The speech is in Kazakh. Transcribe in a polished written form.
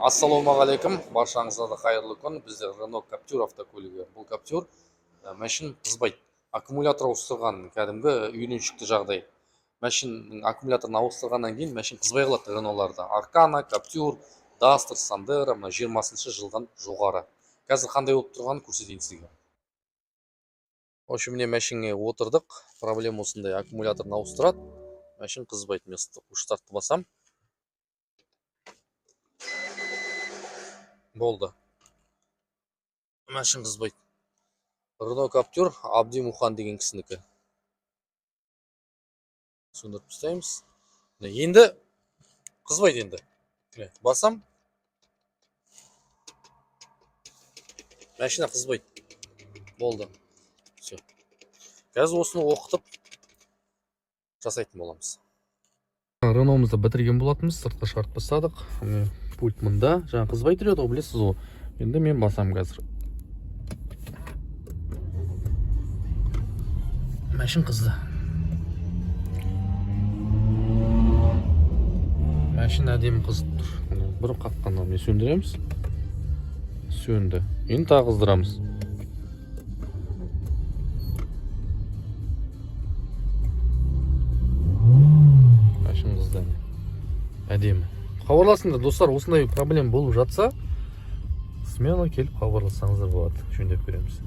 Ассалаумағалейкум, баршаңызға да қайырлы күн. Бізде Renault Captur автокөлігі. Бұл Captur машин қызбайды. Аккумулятор ауыстырған кәдімгі үйреншікті жағдай. Машиннің аккумуляторын ауыстырғаннан кейін машин қызбай қалады Renault'ларда. Arcana, Captur, Duster, Sandero 20-шы жылдан жоғары. Қазір қандай болып тұрғанын көрсетейін сізге. Міне машинге отырдық. Проблема осындай, аккумуляторын ауыстырады. Машин қызбайды. Мен старт басам. Болды. Машин қызбайды. Renault Captur Абди Мухан деген кісінікі. Сөндіріп тастаймыз. Енді қызбайды енді. Басам. Машина қызбайды. Болды. Все. Қазір осыны оқытып жасайтын боламыз. Renault'мызды бітірген болатынбыз, сыртқа шығарып тастадық. Пульт мұнда. Жаңа қызбай тұрады, білесіз ғой. Енді мен басам қазір. Машин қызды. Машин әдемі қызып тұр. Бір қаққанда не сөндіреміз? Сөнді. Енді тағы қыздырамыз. Машин қызды. Әдемі. Хабарласыңдар достар, осындай проблема болып жатса, смело келіп хабарлассаңыздар болады. Жөндеп береміз.